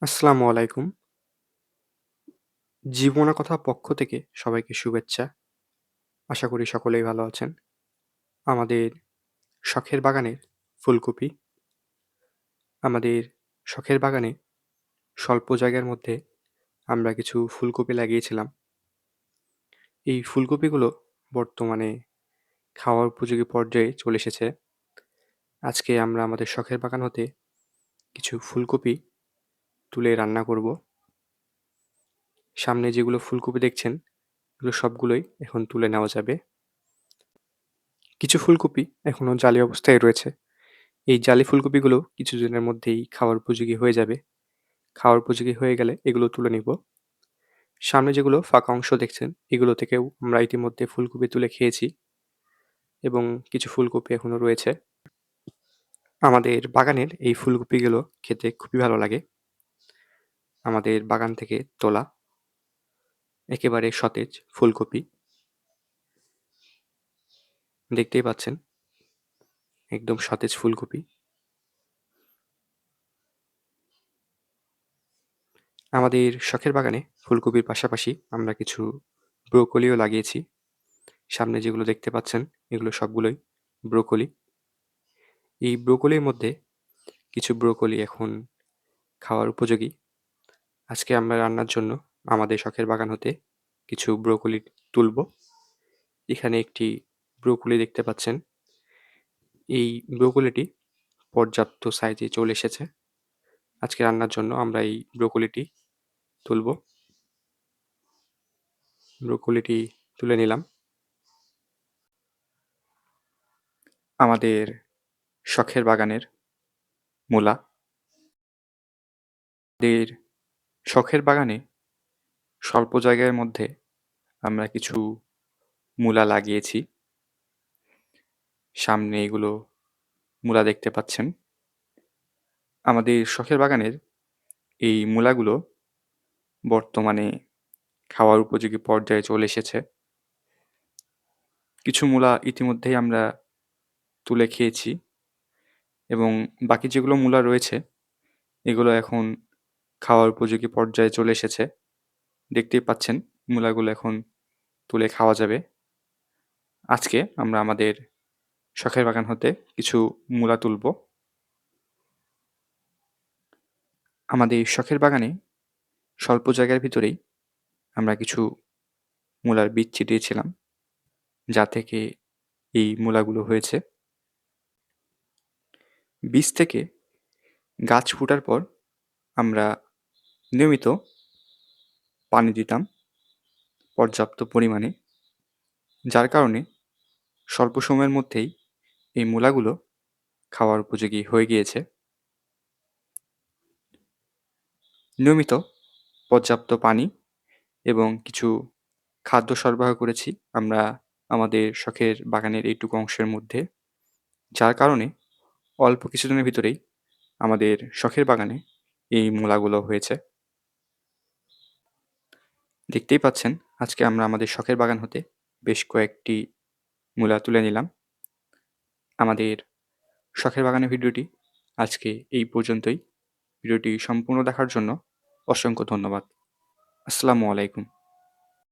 আসসালামু আলাইকুম। জীবনকথা পক্ষ থেকে সবাইকে শুভেচ্ছা। আশা করি সকলেই ভালো আছেন। আমাদের শখের বাগানের ফুলকপি, আমাদের শখের বাগানে স্বল্প জায়গার মধ্যে আমরা কিছু ফুলকপি লাগিয়েছিলাম। এই ফুলকপিগুলো বর্তমানে খাওয়ার উপযোগী পর্যায়ে চলে এসেছে। আজকে আমরা আমাদের শখের বাগান হতে কিছু ফুলকপি তুলে রান্না করব। সামনে যেগুলো ফুলকপি দেখছেন, এগুলো সবগুলোই এখন তুলে নেওয়া যাবে। কিছু ফুলকপি এখনো জালি অবস্থায় রয়েছে। এই জালি ফুলকপিগুলো কিছুদিনের মধ্যেই খাওয়ার উপযোগী হয়ে যাবে। খাওয়ার উপযোগী হয়ে গেলে এগুলো তুলে নিব। সামনে যেগুলো ফাঁকা অংশ দেখছেন, এগুলো থেকেও আমরা ইতিমধ্যে ফুলকপি তুলে খেয়েছি এবং কিছু ফুলকপি এখনো রয়েছে। আমাদের বাগানের এই ফুলকপিগুলো খেতে খুবই ভালো লাগে। আমাদের বাগান থেকে তোলা একেবারে সতেজ ফুলকপি। দেখতেই পাচ্ছেন, একদম সতেজ ফুলকপি। আমাদের শখের বাগানে ফুলকপির পাশাপাশি আমরা কিছু ব্রোকলিও লাগিয়েছি। সামনে যেগুলো দেখতে পাচ্ছেন, এগুলো সবগুলোই ব্রোকলি। এই ব্রোকলির মধ্যে কিছু ব্রোকলি এখন খাওয়ার উপযোগী। আজকে আমরা রান্নার জন্য আমাদের শখের বাগান হতে কিছু ব্রোকলি তুলব। এখানে একটি ব্রোকলি দেখতে পাচ্ছেন। এই ব্রোকলিটি পর্যাপ্ত সাইজে চলে এসেছে। আজকে রান্নার জন্য আমরা এই ব্রোকলিটি তুলব। ব্রোকলিটি তুলে নিলাম। আমাদের শখের বাগানের মূলা। আমাদের শখের বাগানে স্বল্প জায়গার মধ্যে আমরা কিছু মূলা লাগিয়েছি। সামনে এগুলো মূলা দেখতে পাচ্ছেন। আমাদের শখের বাগানের এই মূলাগুলো বর্তমানে খাওয়ার উপযোগী পর্যায়ে চলে এসেছে। কিছু মূলা ইতিমধ্যেই আমরা তুলে খেয়েছি এবং বাকি যেগুলো মূলা রয়েছে, এগুলো এখন খাওয়ার উপযোগী পর্যায়ে চলে এসেছে। দেখতেই পাচ্ছেন মূলাগুলো এখন তুলে খাওয়া যাবে। আজকে আমরা আমাদের শখের বাগান হতে কিছু মূলা তুলব। আমাদের শখের বাগানে স্বল্প জায়গার ভিতরেই আমরা কিছু মূলার বীজ ছিটিয়েছিলাম, যা থেকে এই মূলাগুলো হয়েছে। বীজ থেকে গাছ ফুটার পর আমরা নিয়মিত পানি দিতাম পর্যাপ্ত পরিমাণে, যার কারণে স্বল্প সময়ের মধ্যেই এই মূলাগুলো খাওয়ার উপযোগী হয়ে গিয়েছে। নিয়মিত পর্যাপ্ত পানি এবং কিছু খাদ্য সরবরাহ করেছি আমরা আমাদের শখের বাগানের এইটুকু অংশের মধ্যে, যার কারণে অল্প কিছুদিনের ভিতরেই আমাদের শখের বাগানে এই মূলাগুলো হয়েছে। দেখতেই পাচ্ছেন, আজকে আমরা আমাদের শখের বাগান হতে বেশ কয়েকটি মূলা তুলে নিলাম। আমাদের শখের বাগানের ভিডিওটি আজকে এই পর্যন্তই। ভিডিওটি সম্পূর্ণ দেখার জন্য অসংখ্য ধন্যবাদ। আসসালামু আলাইকুম।